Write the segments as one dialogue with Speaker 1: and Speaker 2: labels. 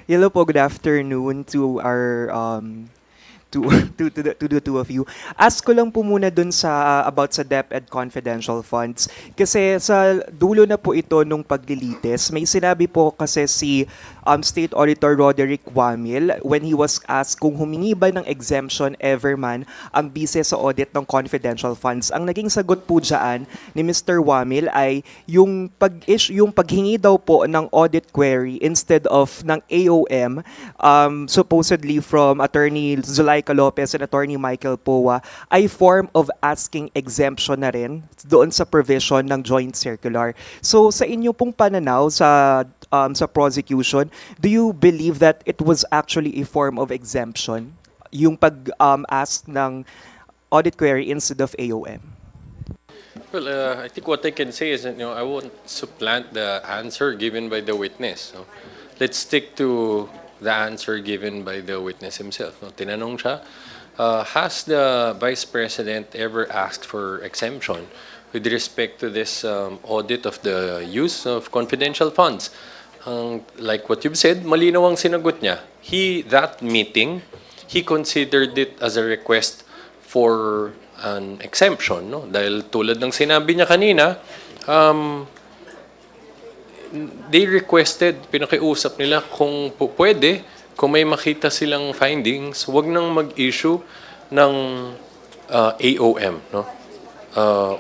Speaker 1: Hello po, good afternoon to our to to the two of you. Ask ko lang po muna dun sa about sa DepEd confidential funds kasi sa dulo na po ito nung paglilitis. May sinabi po kasi si State Auditor Roderick Wamil when he was asked kung humingi ba ng exemption ever man ang bise sa audit ng confidential funds. Ang naging sagot po diyan ni Mr. Wamil ay yung paghingi daw po ng audit query instead of ng AOM, supposedly from Attorney Zulaika Lopez and Attorney Michael Poa, ay form of asking exemption na rin doon sa provision ng joint circular. So sa inyo pong pananaw sa prosecution, do you believe that it was actually a form of exemption yung pag ask ng audit query instead of AOM?
Speaker 2: Well, I think what I can say is that, I won't supplant the answer given by the witness. So, let's stick to the answer given by the witness himself. No? Tinanong siya, has the Vice President ever asked for exemption with respect to this audit of the use of confidential funds? Like what you've said, malinaw ang sinagot niya. That meeting, he considered it as a request for an exemption, no? Dahil tulad ng sinabi niya kanina, they requested, pinakiusap nila kung pwede, kung may makita silang findings, wag nang mag-issue ng AOM, no?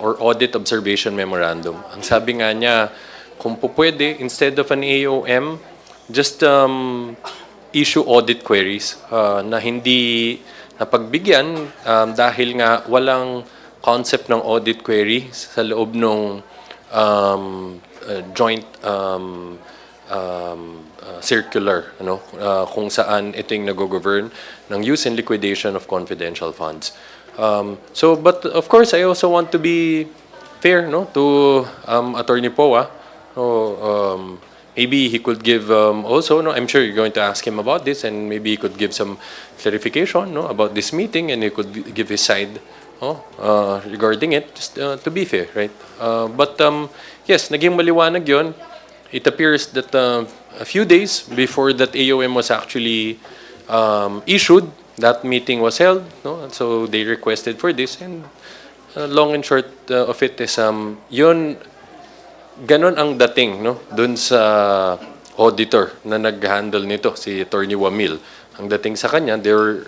Speaker 2: Or Audit Observation Memorandum. Ang sabi nga niya, kung pwede, instead of an AOM, just issue audit queries na hindi napagbigyan dahil nga walang concept ng audit query sa loob ng joint circular, kung saan ito yung nag-govern ng use and liquidation of confidential funds. But of course, I also want to be fair, no, to Attorney Poa. Maybe he could give also, no, I'm sure you're going to ask him about this, and maybe he could give some clarification, no, about this meeting, and he could give his side, regarding it, just to be fair, right? But yes, naging maliwanag yun. It appears that a few days before that AOM was actually issued, that meeting was held, no? And so they requested for this, and long and short of it is yun. Ganon ang dating, no, dun sa auditor na nag-handle nito, si Attorney Wamil. Ang dating sa kanya, they were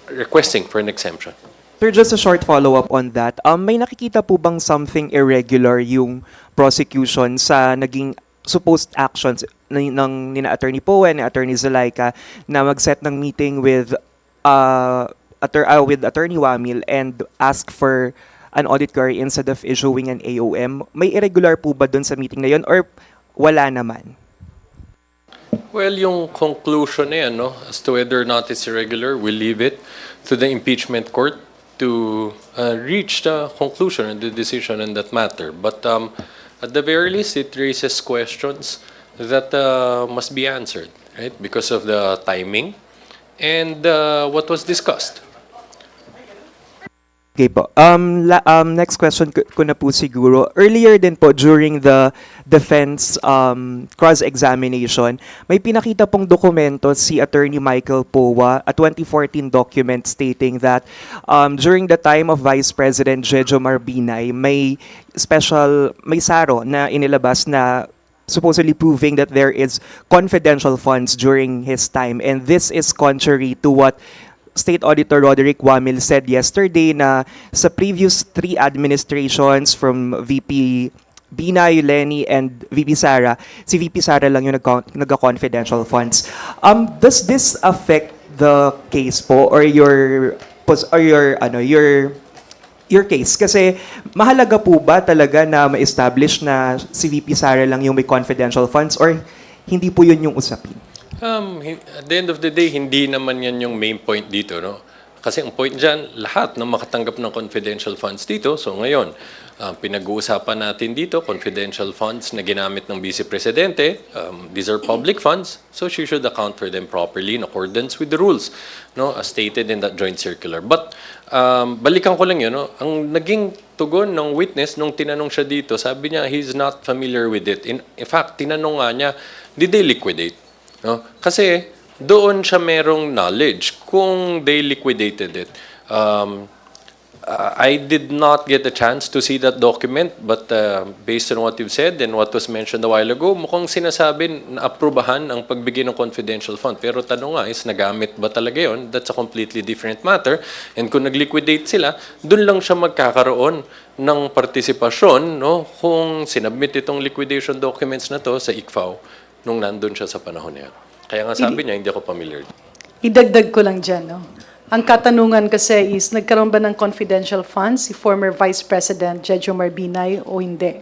Speaker 2: requesting for an exemption.
Speaker 1: Sir, just a short follow-up on that. May nakikita po bang something irregular yung prosecution sa naging supposed actions ng nina Attorney Poe and Attorney Zulaika na mag-set ng meeting with Attorney Wamil and ask for an audit query instead of issuing an AOM? May irregular po ba dun sa meeting na yun or wala naman?
Speaker 2: Well, yung conclusion na yan, no, as to whether or not it's irregular, we'll leave it to the impeachment court to reach the conclusion and the decision in that matter. But at the very least, it raises questions that must be answered, right? Because of the timing and what was discussed.
Speaker 1: Okay po. Next question ko na po siguro. Earlier din po during the defense cross-examination, may pinakita pong dokumento si Attorney Michael Poa, a 2014 document stating that during the time of Vice President Jejo Marbinay, may SARO na inilabas na supposedly proving that there is confidential funds during his time, and this is contrary to what State Auditor Roderick Wamil said yesterday na sa previous 3 administrations from VP Binay, Lenny, and VP Sara, si VP Sara lang yung nagka-confidential funds. Does this affect the case po or your case? Kasi mahalaga po ba talaga na ma-establish na si VP Sara lang yung may confidential funds or hindi po yun yung usapin?
Speaker 2: At the end of the day, hindi naman yan yung main point dito, no? Kasi ang point dyan, lahat na makatanggap ng confidential funds dito. So ngayon, pinag-uusapan natin dito, confidential funds na ginamit ng Vice Presidente. These are public funds, so she should account for them properly in accordance with the rules, no, as stated in that joint circular. But balikan ko lang yun, no? Ang naging tugon ng witness nung tinanong siya dito, sabi niya he's not familiar with it. In fact, tinanong nga niya, did they liquidate? No? Kasi doon siya merong knowledge kung they liquidated it. I did not get a chance to see that document, but based on what you've said and what was mentioned a while ago, mukhang sinasabi na aprubahan ang pagbigay ng confidential fund. Pero tanong nga is, nagamit ba talaga yun? That's a completely different matter. And kung nag-liquidate sila, dun lang siya magkakaroon ng partisipasyon, no, kung sinabmit itong liquidation documents na to sa ICFAO nung nandun siya sa panahon na yun. Kaya nga sabi niya, hindi ako familiar.
Speaker 3: Idagdag ko lang dyan, no? Ang katanungan kasi is, nagkaroon ba ng confidential funds si former Vice President Jejo Marbinay o hindi?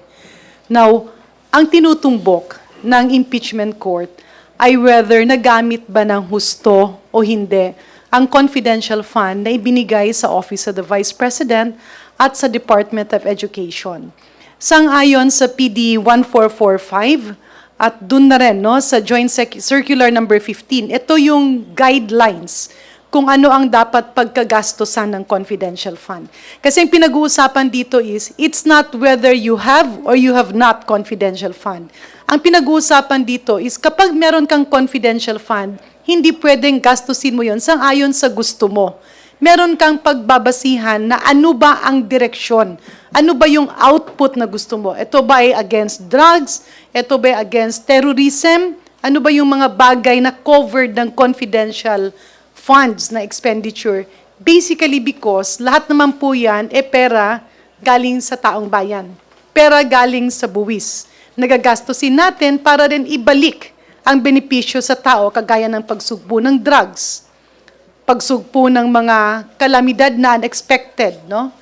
Speaker 3: Now, ang tinutumbok ng impeachment court ay whether nagamit ba ng husto o hindi ang confidential fund na ibinigay sa Office of the Vice President at sa Department of Education. Sang-ayon sa PD 1445, at dun na rin, no, sa Joint Circular number 15, ito yung guidelines kung ano ang dapat pagkagastosan ng confidential fund. Kasi ang pinag-uusapan dito is, it's not whether you have or you have not confidential fund. Ang pinag-uusapan dito is, kapag meron kang confidential fund, hindi pwedeng gastusin mo yon sang-ayon sa gusto mo. Meron kang pagbabasihan na ano ba ang direksyon, ano ba yung output na gusto mo. Ito ba ay against drugs? Ito ba ay against terrorism? Ano ba yung mga bagay na covered ng confidential funds na expenditure? Basically because lahat naman po yan pera galing sa taong bayan. Pera galing sa buwis. Nagagastusin natin para rin ibalik ang benepisyo sa tao kagaya ng pagsugpo ng drugs, pagsugpo ng mga kalamidad na unexpected, no?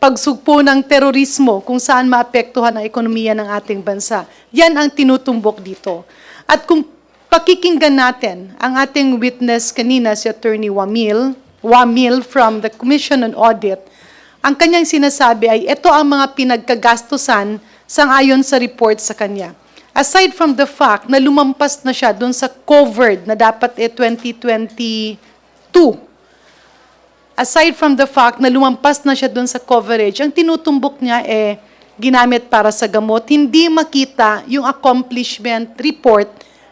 Speaker 3: Pagsugpo ng terorismo kung saan maapektuhan ang ekonomiya ng ating bansa. Yan ang tinutumbok dito. At kung pakikinggan natin ang ating witness kanina, si Attorney Wamil from the Commission on Audit, ang kanyang sinasabi ay ito ang mga pinagkagastusan sang-ayon sa report sa kanya. Aside from the fact na lumampas na siya dun sa covered na dapat 2022, aside from the fact na lumampas na siya dun sa coverage, ang tinutumbok niya ginamit para sa gamot, hindi makita yung accomplishment report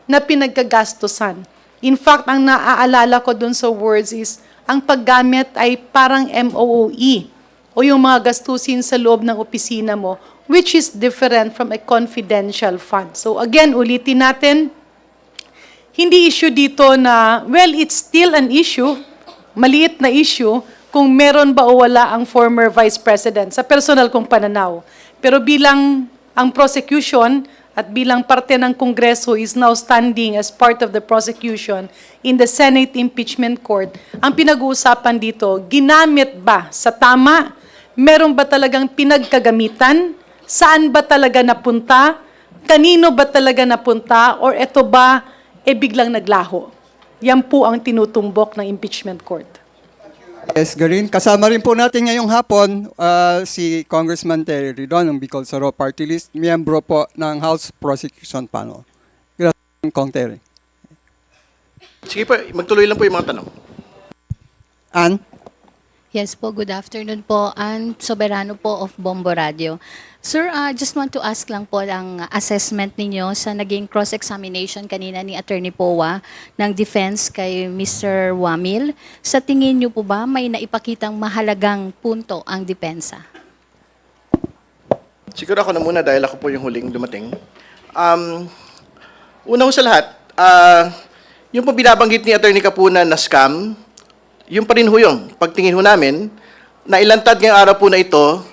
Speaker 3: na pinagkagastusan. In fact, ang naaalala ko dun sa words is, ang paggamit ay parang MOOE o yung mga gastusin sa loob ng opisina mo, which is different from a confidential fund. So again, ulitin natin, hindi issue dito na, well, it's still an issue, maliit na issue, kung meron ba o wala ang former Vice President sa personal kong pananaw. Pero bilang ang prosecution at bilang parte ng Kongreso is now standing as part of the prosecution in the Senate Impeachment Court, ang pinag-uusapan dito, ginamit ba sa tama? Meron ba talagang pinagkagamitan? Saan ba talaga napunta? Kanino ba talaga napunta? Or ito ba biglang naglaho? Yan po ang tinutumbok ng impeachment court.
Speaker 4: Yes, Garin. Kasama rin po natin ngayong hapon si Congressman Terry Ridon ng Bicol Soro Party List, miyembro po ng House Prosecution Panel. Gracias, Kong Terry.
Speaker 5: Sige po, magtuloy lang po yung mga tanong.
Speaker 4: Ann?
Speaker 6: Yes po, good afternoon po. Ann Soberano po of Bombo Radio. Sir, just want to ask lang po ang assessment ninyo sa naging cross-examination kanina ni Attorney Powa ng defense kay Mr. Wamil. Sa tingin niyo po ba may naipakitang mahalagang punto ang depensa?
Speaker 5: Siguro ako na muna dahil ako po yung huling dumating. Una ho sa lahat, yung po binabanggit ni Attorney Capuna na scam, yung pa rin ho yung pagtingin ho namin, na ilantad ngayong araw po na ito,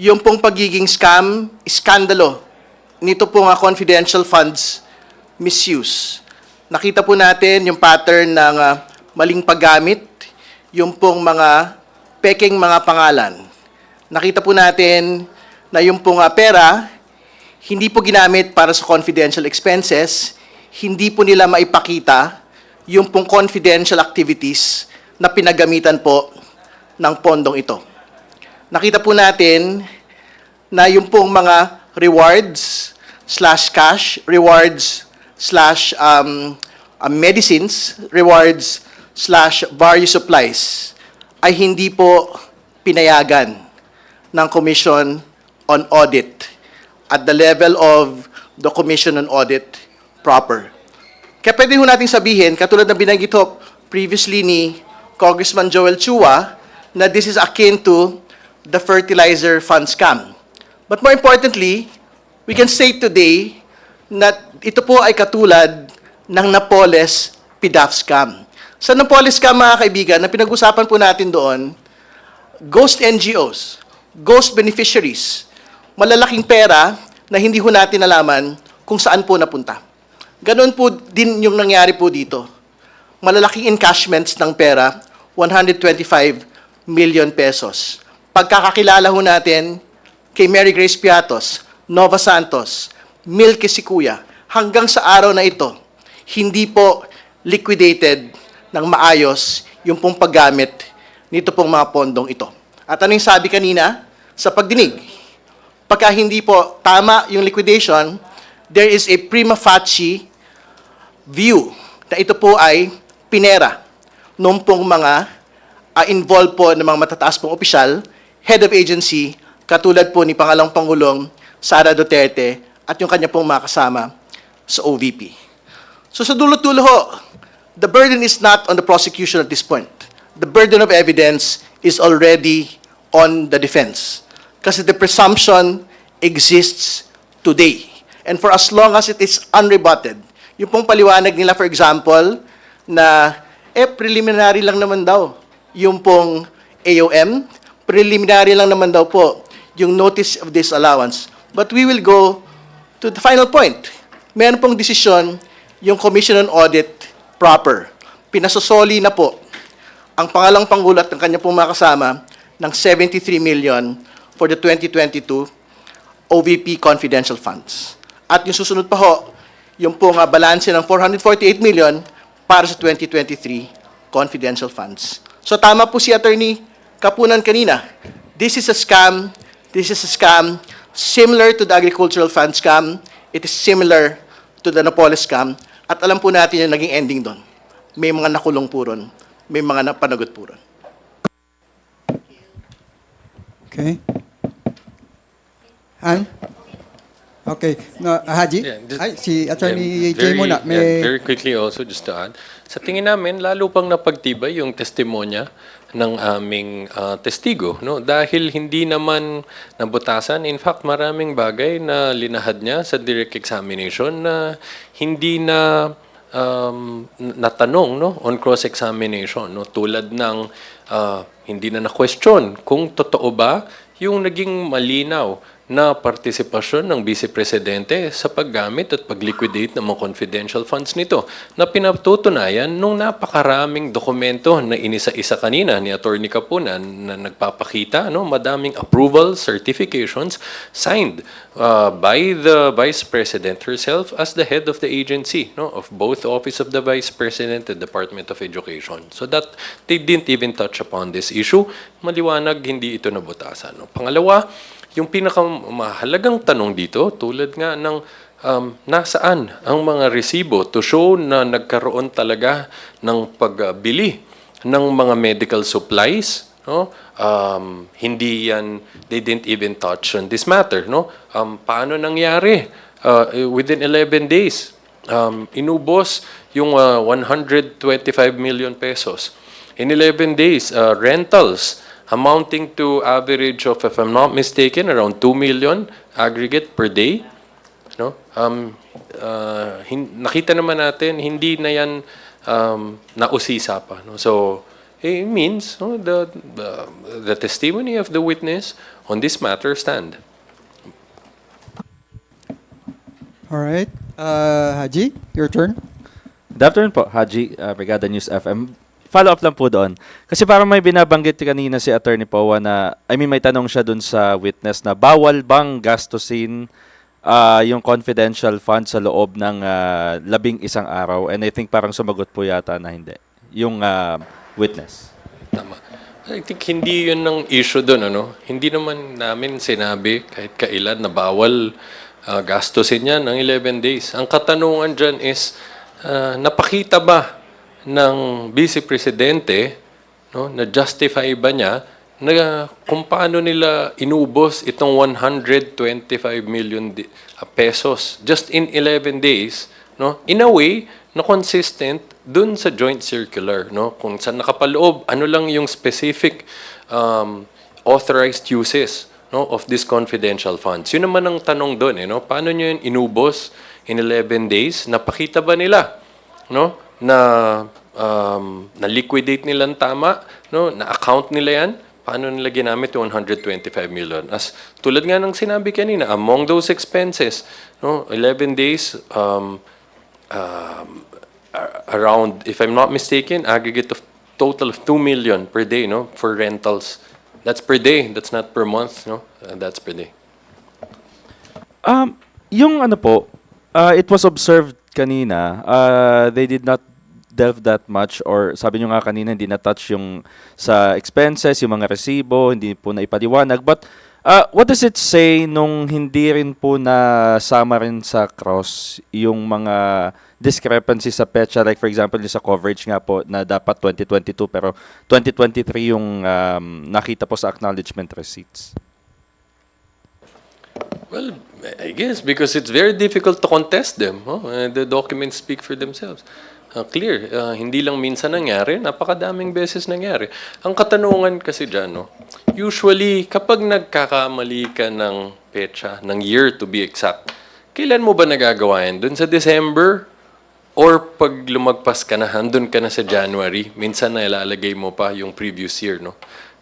Speaker 5: yung pong pagiging scam, iskandalo, nito pong confidential funds misuse. Nakita po natin yung pattern ng maling paggamit, yung pong mga peking mga pangalan. Nakita po natin na yung pong pera, hindi po ginamit para sa confidential expenses, hindi po nila maipakita yung pong confidential activities na pinagamitan po ng pondong ito. Nakita po natin na yung pong mga rewards slash cash, rewards slash medicines, rewards slash various supplies ay hindi po pinayagan ng Commission on Audit. At the level of the Commission on Audit, proper. Kaya pwede ho natin sabihin, katulad ng binanggit ho previously ni Congressman Joel Chua, na this is akin to the fertilizer fund scam. But more importantly, we can say today na ito po ay katulad ng Napoles PDAF scam. Sa Napoles scam, mga kaibigan, na pinag-usapan po natin doon, ghost NGOs, ghost beneficiaries, malalaking pera na hindi ho natin nalaman kung saan po napunta. Ganon po din yung nangyari po dito. Malalaking encashments ng pera, 125 million pesos. Pagkakakilala ho natin kay Mary Grace Piatos, Nova Santos, Milky Sikuya, hanggang sa araw na ito, hindi po liquidated ng maayos yung pong paggamit nito pong mga pondong ito. At ano yung sabi kanina sa pagdinig? Pagka hindi po tama yung liquidation, there is a prima facie view na ito po ay pinera nung pong mga involved po ng mga matataas pong opisyal, head of agency, katulad po ni Pangalawang Pangulong Sara Duterte at yung kanya pong mga kasama sa OVP. So sa dulo-dulo ho, the burden is not on the prosecution at this point. The burden of evidence is already on the defense. Kasi the presumption exists today. And for as long as it is unrebutted, yung pong paliwanag nila, for example, na preliminary lang naman daw yung pong AOM, preliminary lang naman daw po yung notice of disallowance. But we will go to the final point. Meron pong desisyon yung Commission on Audit proper. Pinasosoli na po ang Pangalawang Pangulo at ng kanya pong mga kasama ng 73 million for the 2022 OVP confidential funds. At yung susunod pa ho, yung pong balanse ng 448 million para sa 2023 confidential funds. So tama po si Attorney Kapunan kanina. This is a scam. This is a scam similar to the agricultural fund scam. It is similar to the Napoles scam. At alam po natin yung naging ending doon. May mga nakulong po ron. May mga napanagot po ron.
Speaker 4: Okay. Han? Okay. No, Haji? Si Attorney Jay muna.
Speaker 2: Very quickly also, just to add, sa tingin namin, lalo pang napagtibay yung testimonya ng aming testigo. No? Dahil hindi naman nabutasan. In fact, maraming bagay na linahad niya sa direct examination na hindi na natanong no? On cross-examination. No? Tulad ng hindi na na-question kung totoo ba yung naging malinaw na partisipasyon ng Vice Presidente sa paggamit at pag-liquidate ng mga confidential funds nito na pinatutunayan nung napakaraming dokumento na inisa-isa kanina ni Attorney Kapunan na nagpapakita madaming approval certifications signed by the Vice President herself as the head of the agency of both Office of the Vice President and Department of Education. So that they didn't even touch upon this issue. Maliwanag, hindi ito nabutasan. Pangalawa, yung pinakamahalagang tanong dito, tulad nga ng nasaan ang mga resibo to show na nagkaroon talaga ng pagbili ng mga medical supplies, no? Hindi yan, they didn't even touch on this matter, no? Paano nangyari? Within 11 days, inubos yung 125 million pesos. In 11 days, rentals amounting to average of, if I'm not mistaken, around 2 million aggregate per day. No? Nakita naman natin, hindi na yan nausisa pa. No? So, it means the testimony of the witness on this matter stand.
Speaker 4: All right. Haji, your turn.
Speaker 7: Good afternoon po, Haji, Brigada News FM. Follow-up lang po doon. Kasi parang may binabanggit kanina si Attorney Powa na, may tanong siya doon sa witness na bawal bang gastusin yung confidential fund sa loob ng 11 araw? And I think parang sumagot po yata na hindi. Yung witness.
Speaker 2: Tama. I think hindi yun ang issue doon. Hindi naman namin sinabi kahit kailan na bawal gastusin yan ng 11 days. Ang katanungan dyan is, napakita ba ng Vice Presidente, na justify ba niya na kung paano nila inubos itong 125 million pesos just in 11 days no? In a way na consistent dun sa joint circular, no? Kung saan nakapaloob, ano lang yung specific authorized uses, no, of these confidential funds. Yun naman ang tanong doon, no? Paano nyo yun inubos in 11 days? Napakita ba nila, no, na na-liquidate nilang tama, no, na-account nila yan? Paano nila ginamit yung 125 million? As tulad nga ng sinabi kanina, among those expenses, no, 11 days, around, if I'm not mistaken, aggregate of total of 2 million per day, no, for rentals. That's per day. That's not per month, no. That's per day.
Speaker 7: Yung ano po, it was observed kanina, they did not delve that much or sabi nyo nga kanina hindi na-touch yung sa expenses, yung mga resibo, hindi po na ipaliwanag. But what does it say nung hindi rin po nasama rin sa cross yung mga discrepancies sa petsa? Like for example, yung sa coverage nga po na dapat 2022 pero 2023 yung nakita po sa acknowledgement receipts.
Speaker 2: Well, I guess because it's very difficult to contest them. The documents speak for themselves. Clear. Hindi lang minsan nangyari, napakadaming beses nangyari. Ang katanungan kasi dyan, no, usually kapag nagkakamali ka ng petsa, ng year to be exact, kailan mo ba nagagawa yan? Doon sa December? Or pag lumagpas ka na, handun ka na sa January, minsan na ilalagay mo pa yung previous year, no?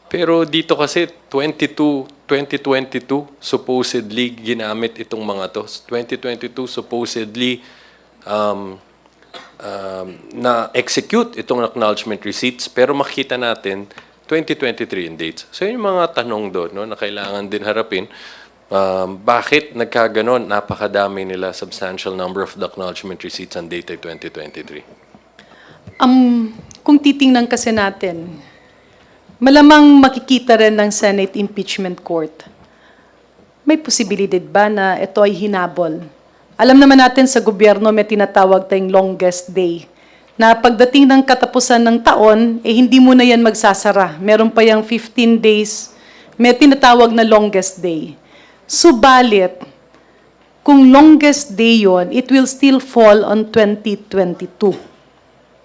Speaker 2: Pero dito kasi 2022 supposedly ginamit itong mga to. 2022 supposedly na-execute itong acknowledgement receipts pero makita natin 2023 in dates. So yun yung mga tanong doon, no, na kailangan din harapin. Bakit nagkaganon? Napakadami nila, substantial number of the acknowledgement receipts on date ay 2023.
Speaker 3: Kung titingnan kasi natin, malamang makikita rin ng Senate Impeachment Court. May posibilidad ba na ito ay hinabol? Alam naman natin sa gobyerno may tinatawag tayong longest day. Na pagdating ng katapusan ng taon, hindi mo na yan magsasara. Meron pa yung 15 days, may tinatawag na longest day. Subalit, kung longest day yon, it will still fall on 2022.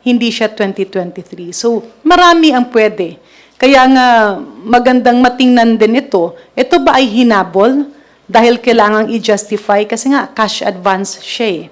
Speaker 3: Hindi siya 2023. So, marami ang pwede. Kaya nga, magandang matingnan din ito. Ito ba ay hinabol? Dahil kailangang i-justify kasi nga, cash advance siya eh.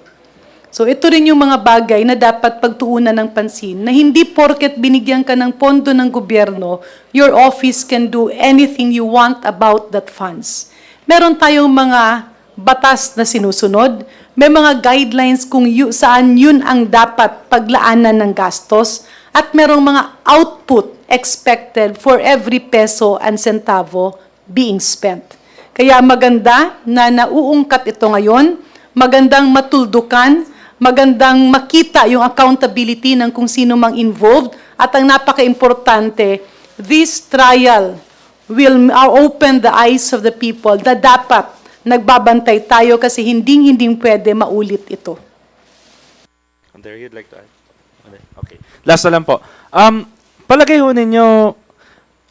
Speaker 3: So, ito rin yung mga bagay na dapat pagtuunan ng pansin na hindi porket binigyan ka ng pondo ng gobyerno, your office can do anything you want about that funds. Meron tayong mga batas na sinusunod, may mga guidelines kung saan yun ang dapat paglaanan ng gastos, at merong mga output expected for every peso and centavo being spent. Kaya maganda na nauungkat ito ngayon, magandang matuldukan, magandang makita yung accountability ng kung sino mang involved, at ang napaka-importante, this trial will open the eyes of the people na dapat nagbabantay tayo kasi hindi pwede maulit ito.
Speaker 7: There you'd like to add? Okay. Last na lang po. Palagay ho ninyo,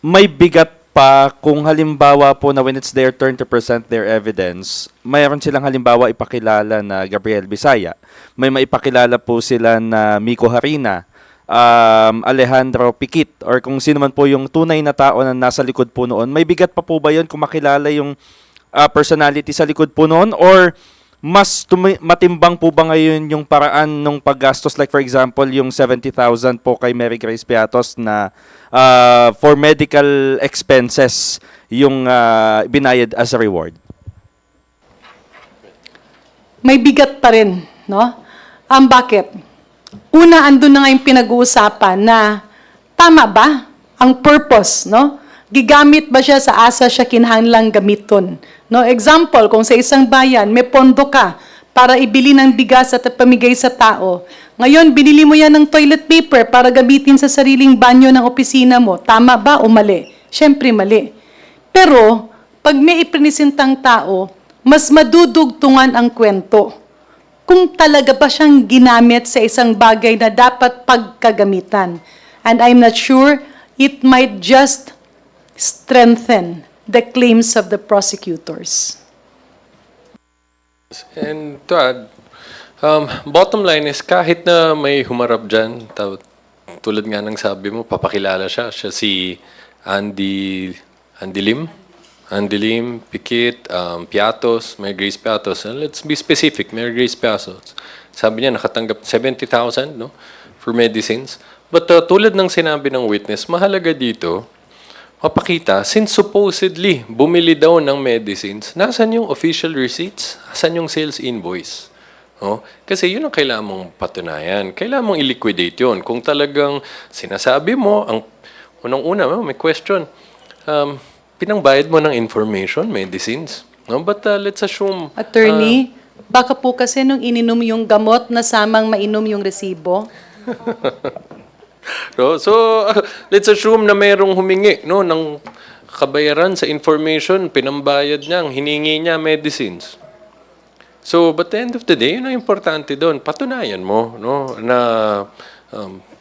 Speaker 7: may bigat pa kung halimbawa po na when it's their turn to present their evidence, mayroon silang halimbawa ipakilala na Gabriel Bisaya. May maipakilala po sila na Miko Harina, Alejandro Piquit, or kung sino man po yung tunay na tao na nasa likod po noon. May bigat pa po ba yun kung makilala yung personality sa likod po noon? Or mas matimbang po ba ngayon yung paraan ng paggastos? Like for example, yung 70,000 po kay Mary Grace Piatos na for medical expenses yung binayad as a reward.
Speaker 3: May bigat pa rin, no? Bakit? Una, andun na nga yung pinag-uusapan na tama ba ang purpose, no? Gigamit ba siya sa asa siya kinahanglang gamiton? No, example, kung sa isang bayan, may pondo ka para ibili ng bigas at pamigay sa tao. Ngayon, binili mo yan ng toilet paper para gamitin sa sariling banyo ng opisina mo. Tama ba o mali? Siyempre, mali. Pero, pag may iprinisintang tao, mas madudugtungan ang kwento. Kung talaga ba siyang ginamit sa isang bagay na dapat pagkagamitan. And I'm not sure, it might just strengthen the claims of the prosecutors.
Speaker 2: And to add, Bottom line is kahit na may humarap dyan, tulad nga ng sabi mo, papakilala siya. Siya si Andy Lim. Andy Lim, Pikit, Piatos, Mary Grace Piatos. Let's be specific, Mary Grace Piatos. Sabi niya nakatanggap 70,000 no, for medicines. But tulad ng sinabi ng witness, mahalaga dito, mapakita, since supposedly bumili daw ng medicines, nasan yung official receipts? Nasan yung sales invoice? Oh, kasi yun ang kailangan mong patunayan. Kailangan mong i-liquidate yun. Kung talagang sinasabi mo, ang unang-una, may question, pinangbayad mo ng information, medicines. No? But let's assume...
Speaker 3: Attorney, baka po kasi nung ininom yung gamot, nasamang mainom yung resibo.
Speaker 2: no? So, let's assume na mayroong humingi no, ng kabayaran sa information, pinambayad niya, hiningi niya medicines. So, but at the end of the day, yun ang importante doon. Patunayan mo no, na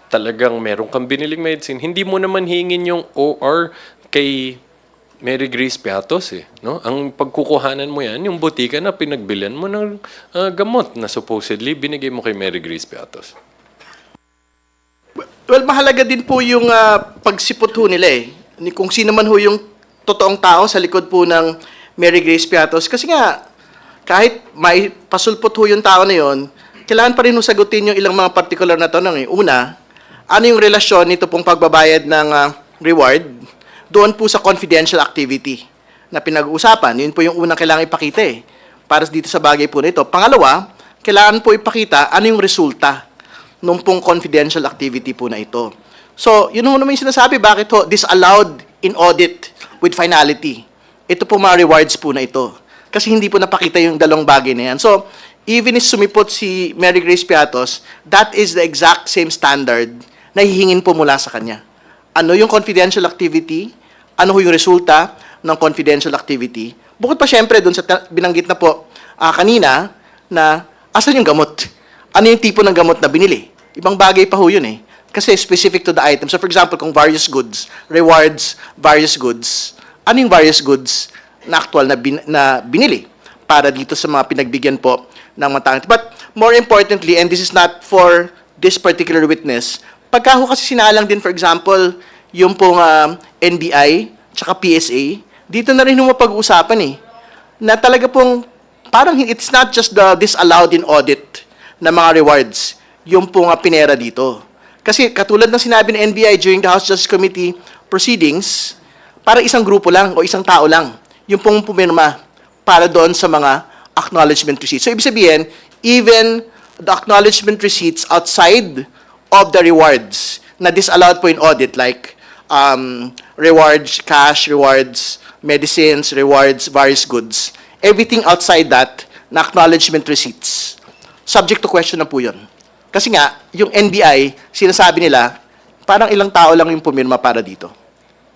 Speaker 2: talagang meron kang biniling medicine. Hindi mo naman hingin yung OR kay Mary Grace Piatos. No? Ang pagkukuhanan mo yan, yung butika na pinagbilan mo ng gamot na supposedly binigay mo kay Mary Grace Piatos.
Speaker 5: Well, mahalaga din po yung pagsipot ho nila eh. Kung sino man ho yung totoong tao sa likod po ng Mary Grace Piatos. Kasi nga, kahit may pasulpot ho yung tao na yon, kailangan pa rin ho sagutin yung ilang mga particular na tanong. Una, ano yung relasyon nito pong pagbabayad ng reward doon po sa confidential activity na pinag-uusapan? Yun po yung unang kailangan ipakita eh, para dito sa bagay po nito. Pangalawa, kailangan po ipakita ano yung resulta nung pong confidential activity po na ito. So, yun naman yung sinasabi, bakit ho disallowed in audit with finality. Ito po mga rewards po na ito. Kasi hindi po napakita yung dalawang bagay na yan. So, even if sumipot si Mary Grace Piatos, that is the exact same standard na hihingin po mula sa kanya. Ano yung confidential activity? Ano yung resulta ng confidential activity? Bukod pa syempre dun sa binanggit na po kanina na asan yung gamot? Ano yung tipo ng gamot na binili? Ibang bagay pa ho yun eh. Kasi specific to the item. So for example, kung various goods, rewards, various goods, ano yung various goods na actual na binili para dito sa mga pinagbigyan po ng mga tao. But more importantly, and this is not for this particular witness, pagka ho kasi sinalang din, for example, yung pong NBI tsaka PSA, dito na rin ho mapag-uusapan eh, na talaga pong parang it's not just the disallowed in audit na mga rewards, yung pong pinera dito. Kasi katulad ng sinabi ng NBI during the House Justice Committee proceedings, para isang grupo lang o isang tao lang yung pong pumirma para doon sa mga acknowledgement receipts. So, ibig sabihin, even the acknowledgement receipts outside of the rewards na disallowed po in audit, like rewards, cash, rewards, medicines, rewards, various goods, everything outside that na acknowledgement receipts, subject to question na po yun. Kasi nga, yung NBI, sinasabi nila, parang ilang tao lang yung pumirma para dito.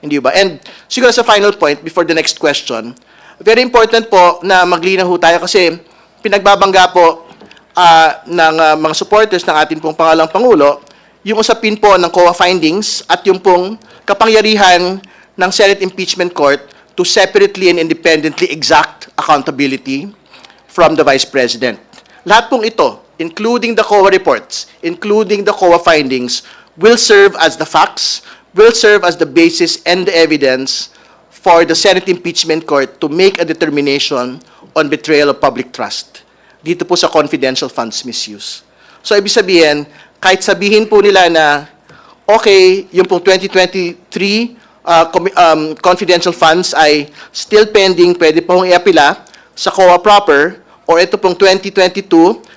Speaker 5: Hindi ba? And siguro sa final point, before the next question, very important po na maglinaw ho tayo kasi pinagbabangga po ng mga supporters ng ating pong pangalang Pangulo, yung usapin po ng COA findings at yung pong kapangyarihan ng Senate Impeachment Court to separately and independently exact accountability from the Vice President. Lahat pong ito, including the COA reports, including the COA findings, will serve as the facts, will serve as the basis and the evidence for the Senate Impeachment Court to make a determination on betrayal of public trust dito po sa confidential funds misuse. So, ibig sabihin, kahit sabihin po nila na, okay, yung pong 2023 confidential funds ay still pending, pwede pong iapila sa COA proper, or ito pong 2022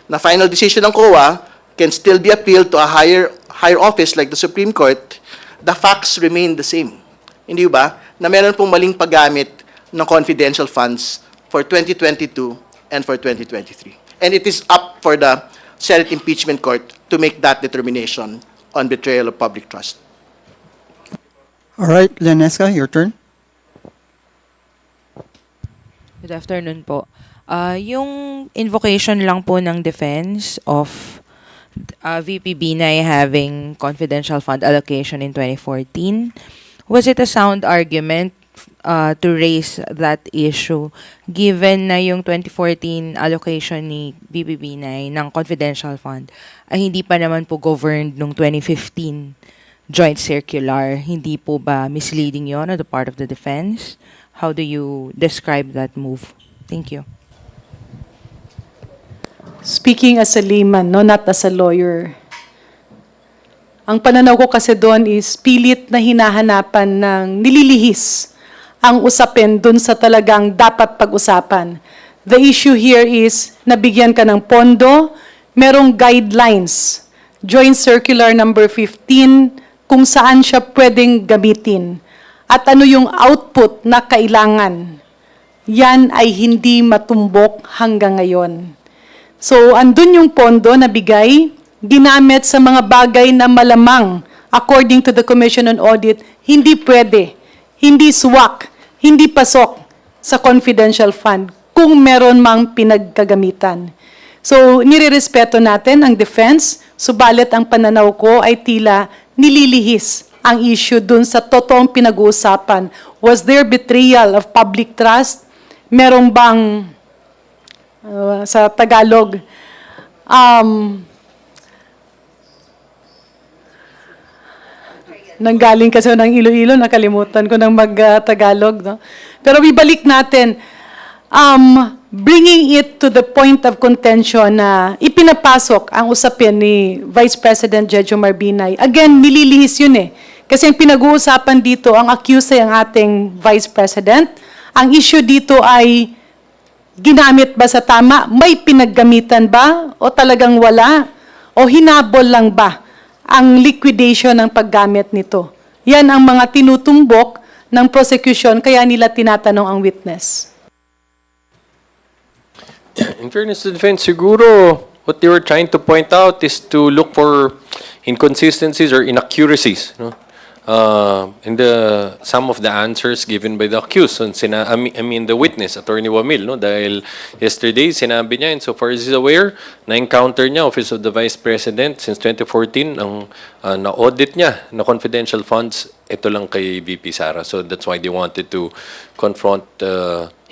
Speaker 5: na final decision ng COA can still be appealed to a higher office like the Supreme Court, the facts remain the same. Hindi ba? Na meron pong maling paggamit ng confidential funds for 2022 and for 2023. And it is up for the Senate Impeachment Court to make that determination on betrayal of public trust.
Speaker 4: All right, Lenesca, your turn.
Speaker 8: Good afternoon po. Yung invocation lang po ng defense of VP Binay having confidential fund allocation in 2014, was it a sound argument to raise that issue given na yung 2014 allocation ni BBB9 ng confidential fund ay hindi pa naman po governed nung 2015 joint circular. Hindi po ba misleading yon on the part of the defense? How do you describe that move? Thank you.
Speaker 3: Speaking as a layman, no, not as a lawyer, ang pananaw ko kasi doon is pilit na hinahanapan ng nililihis ang usapin doon sa talagang dapat pag-usapan. The issue here is nabigyan ka ng pondo, merong guidelines, Joint Circular number 15, kung saan siya pwedeng gamitin. At ano yung output na kailangan. Yan ay hindi matumbok hanggang ngayon. So, andun yung pondo na bigay, ginamit sa mga bagay na malamang, according to the Commission on Audit, hindi pwede, hindi swak, hindi pasok sa confidential fund kung meron mang pinagkagamitan. So, nirerespeto natin ang defense, subalit ang pananaw ko ay tila nililihis ang issue dun sa totoong pinag-uusapan. Was there betrayal of public trust? Merong bang, sa Tagalog, nanggaling kasi ng Iloilo, nakalimutan ko ng mag-Tagalog. No? Pero ibalik natin, bringing it to the point of contention na ipinapasok ang usapin ni Vice President Jejo Marbinay. Again, nililihis yun eh. Kasi ang pinag-uusapan dito, ang accused ay ang ating Vice President. Ang issue dito ay ginamit ba sa tama? May pinaggamitan ba? O talagang wala? O hinabol lang ba ang liquidation ng paggamit nito? Yan ang mga tinutumbok ng prosecution, kaya nila tinatanong ang witness.
Speaker 2: In fairness to defense, siguro what they were trying to point out is to look for inconsistencies or inaccuracies, no? In some of the answers given by the accused. So, I mean the witness, Attorney Wamil, no? Dahil yesterday, sinabi niya, insofar as he's aware, na-encounter niya, Office of the Vice President, since 2014, ang na-audit niya na confidential funds, ito lang kay VP Sara. So that's why they wanted to confront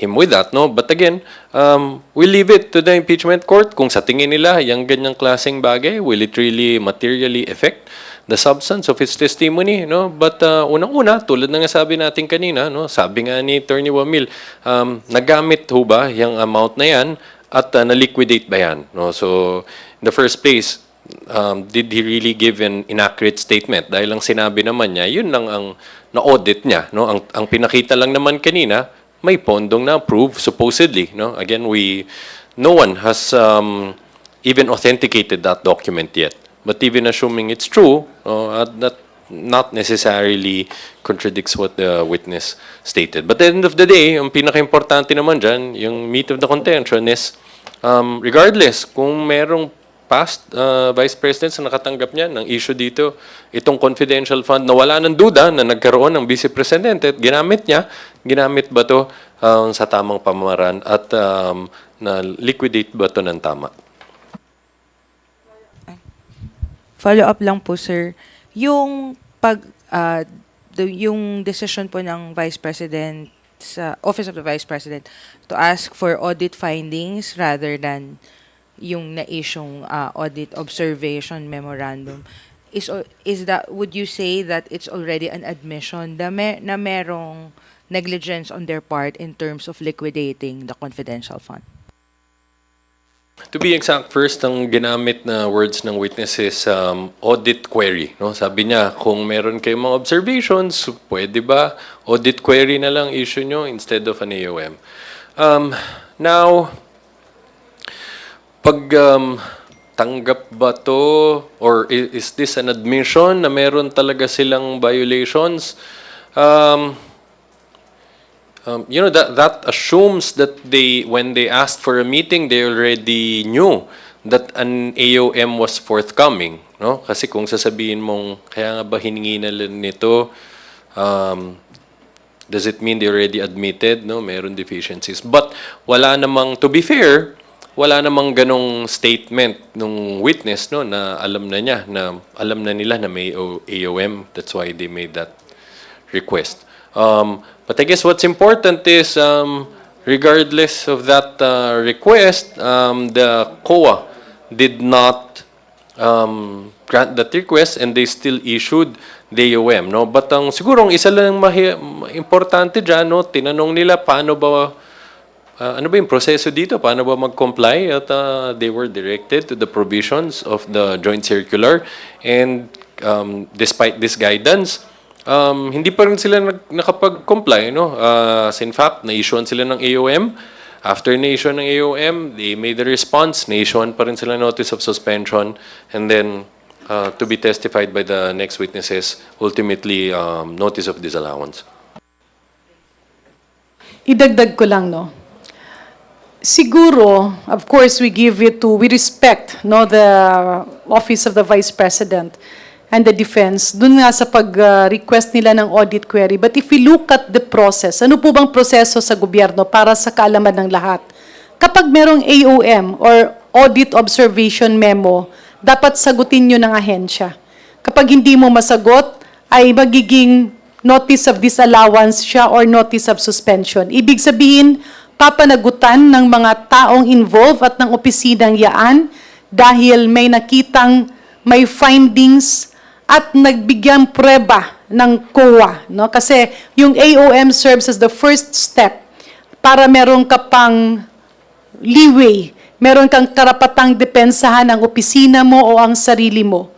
Speaker 2: him with that, no? But again, we'll leave it to the impeachment court. Kung sa tingin nila, yung ganyang klaseng bagay, will it really materially affect the substance of his testimony, no? But unang-una, tulad na nga sabi natin kanina, no? Sabi nga ni Attorney Wamil, nagamit ho ba yung amount na yan at na-liquidate ba yan, no? So, in the first place, did he really give an inaccurate statement? Dahil ang sinabi naman niya, yun lang ang na-audit niya, no? Ang pinakita lang naman kanina, may pondong na-approve, supposedly, no? Again, no one has even authenticated that document yet. But even assuming it's true, that not necessarily contradicts what the witness stated. But at the end of the day, ang pinaka-importante naman dyan, yung meat of the contention is, regardless kung merong past vice presidents na nakatanggap niya ng issue dito, itong confidential fund na wala ng duda na nagkaroon ng vice president at ginamit ba to sa tamang pamamaraan at na liquidate ba to ng tama?
Speaker 8: Follow-up lang po, sir. Yung yung decision po ng Vice President sa Office of the Vice President to ask for audit findings rather than yung na-issueng audit observation memorandum, is that, would you say that it's already an admission na merong negligence on their part in terms of liquidating the confidential fund?
Speaker 2: To be exact, first, ang ginamit na words ng witness is audit query. No? Sabi niya, kung meron kayong mga observations, pwede ba audit query na lang issue nyo instead of an AOM? Now, pag tanggap ba to, or is this an admission na meron talaga silang violations? That assumes that when they asked for a meeting, they already knew that an AOM was forthcoming, no? Kasi kung sasabihin mong kaya nga ba hiningi na nito, does it mean they already admitted, no? Meron deficiencies. But wala namang, to be fair, wala namang ganong statement nung witness, no, na alam na nila na may AOM. That's why they made that request. But I guess what's important is, regardless of that request, the COA did not grant that request and they still issued the AOM, no? But ang siguro ang isa lang importante dyan, no, tinanong nila paano ba ano ba yung proseso dito? Paano ba mag-comply? At they were directed to the provisions of the joint circular. And despite this guidance, hindi pa rin sila nakapag-comply. No? In fact, na-issuean sila ng AOM. After na-issue ng AOM, they made the response. Na-issuean pa rin sila notice of suspension. And then, to be testified by the next witnesses, ultimately, notice of disallowance.
Speaker 3: Idagdag ko lang, no? Siguro, of course, we respect, no, the Office of the Vice President and the Defense, dun nga sa pag-request nila ng audit query. But if we look at the process, ano po bang proseso sa gobyerno para sa kaalaman ng lahat? Kapag merong AOM or Audit Observation Memo, dapat sagutin nyo ng ahensya. Kapag hindi mo masagot, ay magiging notice of disallowance siya or notice of suspension. Ibig sabihin, papanagutan ng mga taong involved at ng opisinang yaan dahil may nakitang may findings at nagbigyan prueba ng COA. No? Kasi yung AOM serves as the first step para meron ka pang leeway, meron kang karapatang depensahan ang opisina mo o ang sarili mo.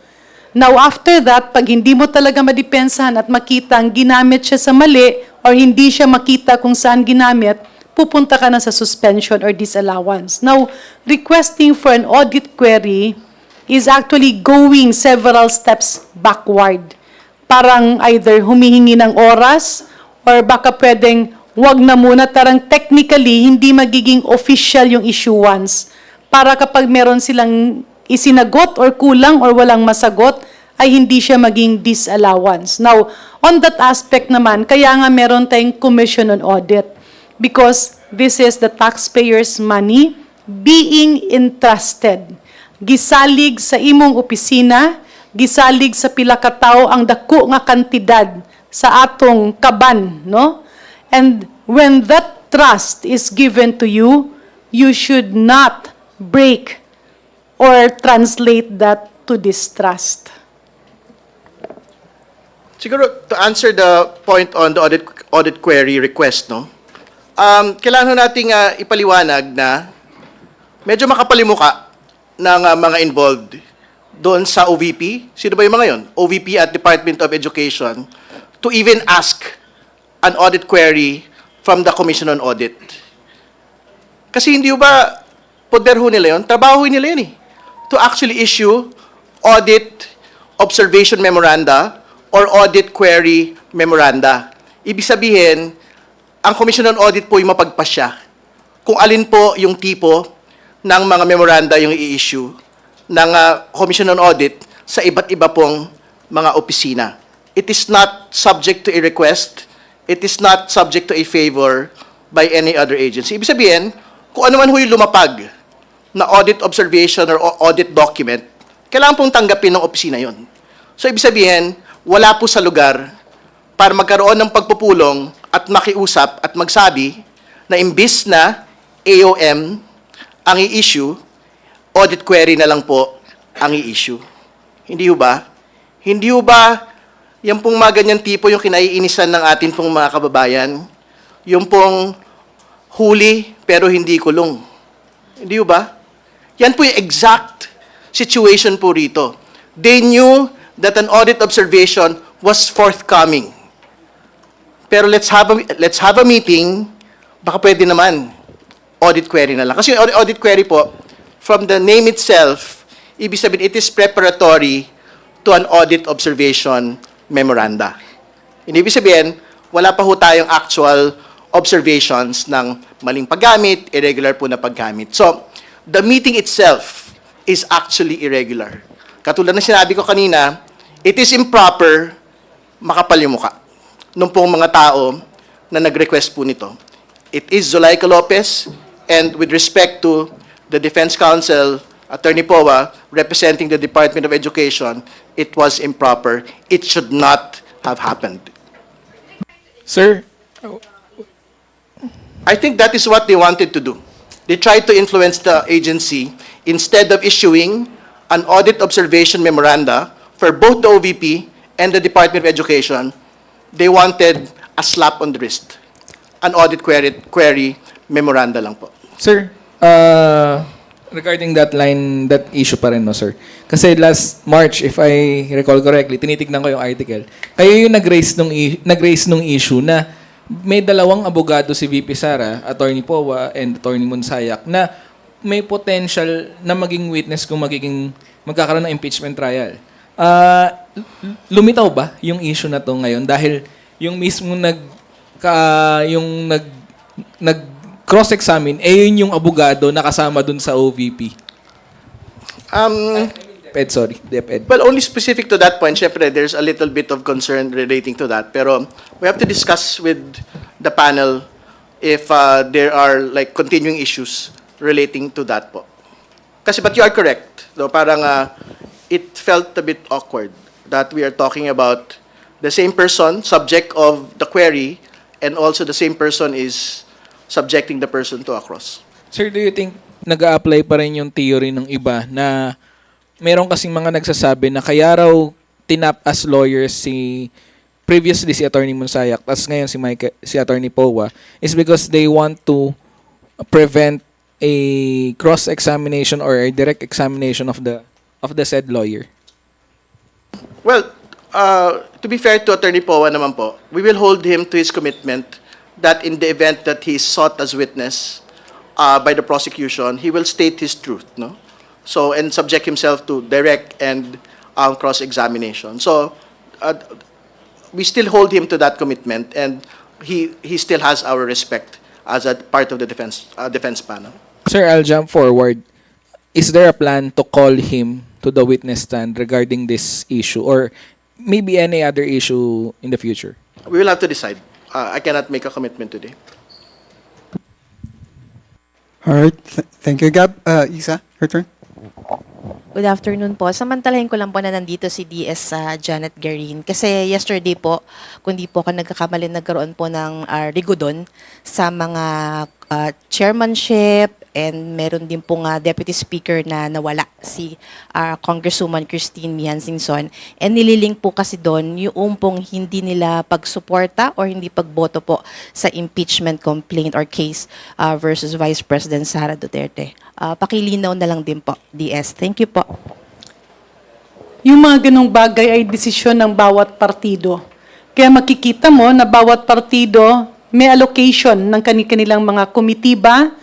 Speaker 3: Now, after that, pag hindi mo talaga madepensahan at makita ang ginamit siya sa mali or hindi siya makita kung saan ginamit, pupunta ka na sa suspension or disallowance. Now, requesting for an audit query is actually going several steps backward. Parang either humihingi ng oras or baka pwedeng wag na muna, tarang technically hindi magiging official yung issuance para kapag meron silang isinagot or kulang or walang masagot, ay hindi siya maging disallowance. Now, on that aspect naman, kaya nga meron tayong Commission on Audit because this is the taxpayers' money being entrusted. Gisalig sa imong opisina, gisalig sa pila ka tawo ang dako nga kantidad sa atong kaban, no? And when that trust is given to you, you should not break or translate that to distrust.
Speaker 5: Siguro, to answer the point on the audit query request, no? Kailangan nating ipaliwanag na medyo makapalimuka ng mga involved doon sa OVP. Sino ba yung mga yon? OVP at Department of Education to even ask an audit query from the Commission on Audit. Kasi hindi ba poder ho nila yun? Trabaho nila yun eh. To actually issue audit observation memoranda or audit query memoranda. Ibig sabihin, ang Commission on Audit po yung mapagpasya kung alin po yung tipo ng mga memoranda yung i-issue ng Commission on Audit sa iba't iba pong mga opisina. It is not subject to a request. It is not subject to a favor by any other agency. Ibig sabihin, kung ano man ho yung lumapag na audit observation or audit document, kailangan pong tanggapin ng opisina yon. So, ibig sabihin, wala po sa lugar para magkaroon ng pagpupulong at makiusap at magsabi na imbis na AOM ang i-issue, audit query na lang po ang i-issue. Hindi ho ba? Hindi ho ba yan pong mga ganyan tipo yung kinaiinisan ng atin pong mga kababayan? Yung pong huli pero hindi kulong. Hindi ho ba? Yan po yung exact situation po rito. They knew that an audit observation was forthcoming. Pero let's have a meeting, baka pwede naman, audit query na lang. Kasi yung audit query po, from the name itself, ibig sabihin, it is preparatory to an audit observation memoranda. Ibig sabihin, wala pa ho tayong actual observations ng maling paggamit, irregular po na paggamit. So, the meeting itself is actually irregular. Katulad ng sinabi ko kanina, it is improper makapal yung mukha nung pong mga tao na nag-request po nito. It is Zulaika Lopez, and with respect to the Defense Counsel, Attorney Powa, representing the Department of Education, it was improper. It should not have happened.
Speaker 9: Sir,
Speaker 5: I think that is what they wanted to do. They tried to influence the agency instead of issuing an audit observation memoranda for both the OVP and the Department of Education. They wanted a slap on the wrist. An audit query memoranda lang po.
Speaker 9: Sir, regarding that line, that issue pa rin, no, sir? Kasi last March, if I recall correctly, tinitignan ko yung article, kayo yung nag-raise nung issue na may dalawang abogado si VP Sara, Attorney Powa and Attorney Monsayak, na may potential na maging witness kung magkakaroon ng impeachment trial. Lumitaw ba yung issue na to ngayon? Dahil yung mismo nag cross-examine, yun yung abogado na kasama dun sa OVP. DepEd.
Speaker 5: Well, only specific to that point, syempre, there's a little bit of concern relating to that. Pero we have to discuss with the panel if there are like continuing issues relating to that po. Kasi, but you are correct. Though, parang it felt a bit awkward that we are talking about the same person, subject of the query, and also the same person is subjecting the person to a cross.
Speaker 9: Sir, do you think nag-a-apply pa rin yung theory ng iba na meron kasing mga nagsasabi na kaya raw tinap as lawyers previously si Attorney Monsayak, tas ngayon si Attorney Powa, is because they want to prevent a cross-examination or a direct examination of the said lawyer?
Speaker 5: Well, to be fair to Attorney Powa naman po, we will hold him to his commitment that in the event that he is sought as witness by the prosecution, he will state his truth, no? So, and subject himself to direct and cross-examination. So, we still hold him to that commitment, and he still has our respect as a part of the defense panel.
Speaker 9: Sir, I'll jump forward. Is there a plan to call him to the witness stand regarding this issue or maybe any other issue in the future?
Speaker 5: We will have to decide. I cannot make a commitment today.
Speaker 4: All right. Thank you, Gab. Isa, your turn.
Speaker 10: Good afternoon po. Samantalahin ko lang po na nandito si DS Janet Garin. Kasi yesterday po, kung di po ako nagkakamali, nagkaroon po ng rigodon sa mga chairmanship and meron din po deputy speaker na nawala, si Congresswoman Christine Mihan Singson. And nililink po kasi doon yung pong hindi nila pagsuporta or hindi pagboto po sa impeachment complaint or case versus Vice President Sara Duterte. Pakilinaw na lang din po, DS. Thank you po.
Speaker 3: Yung mga ganong bagay ay desisyon ng bawat partido. Kaya makikita mo na bawat partido may allocation ng kanilang mga komitiba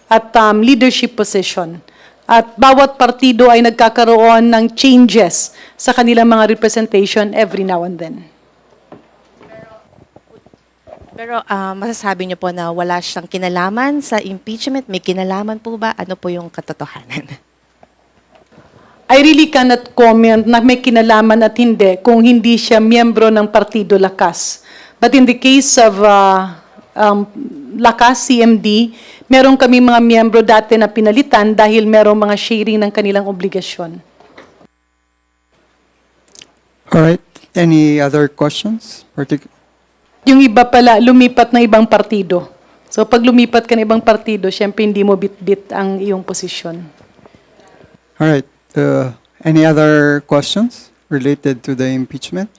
Speaker 3: at leadership position. At bawat partido ay nagkakaroon ng changes sa kanilang mga representation every now and then.
Speaker 10: Pero masasabi niyo po na wala siyang kinalaman sa impeachment? May kinalaman po ba? Ano po yung katotohanan?
Speaker 3: I really cannot comment na may kinalaman at hindi kung hindi siya miyembro ng Partido Lakas. But in the case of Lakas, CMD, meron kami mga miyembro dati na pinalitan dahil merong mga sharing ng kanilang obligasyon.
Speaker 4: All right. Any other questions?
Speaker 3: Yung iba pala, lumipat ng ibang partido. So pag lumipat ka ng ibang partido, syempre hindi mo bit-bit ang iyong posisyon.
Speaker 4: All right. Any other questions related to the impeachment?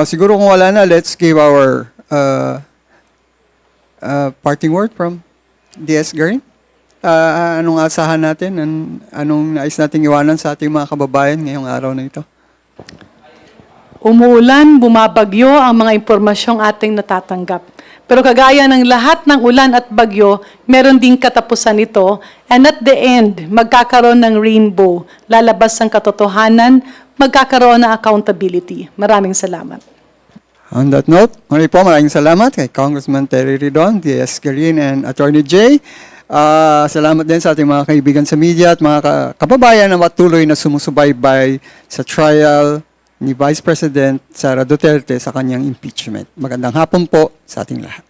Speaker 4: Siguro kung wala na, let's give our parting word from DS Garin. Anong asahan natin? Anong nais nating iwanan sa ating mga kababayan ngayong araw na ito?
Speaker 3: Umuulan, bumabagyo ang mga impormasyong ating natatanggap. Pero kagaya ng lahat ng ulan at bagyo, meron ding katapusan ito. And at the end, magkakaroon ng rainbow. Lalabas ang katotohanan, magkakaroon ng accountability. Maraming salamat.
Speaker 4: On that note, maraming salamat kay Congressman Terry Ridon, DS Garin, and Attorney Jay. Salamat din sa ating mga kaibigan sa media at mga kababayan na patuloy na sumusubaybay sa trial ni Vice President Sara Duterte sa kanyang impeachment. Magandang hapon po sa ating lahat.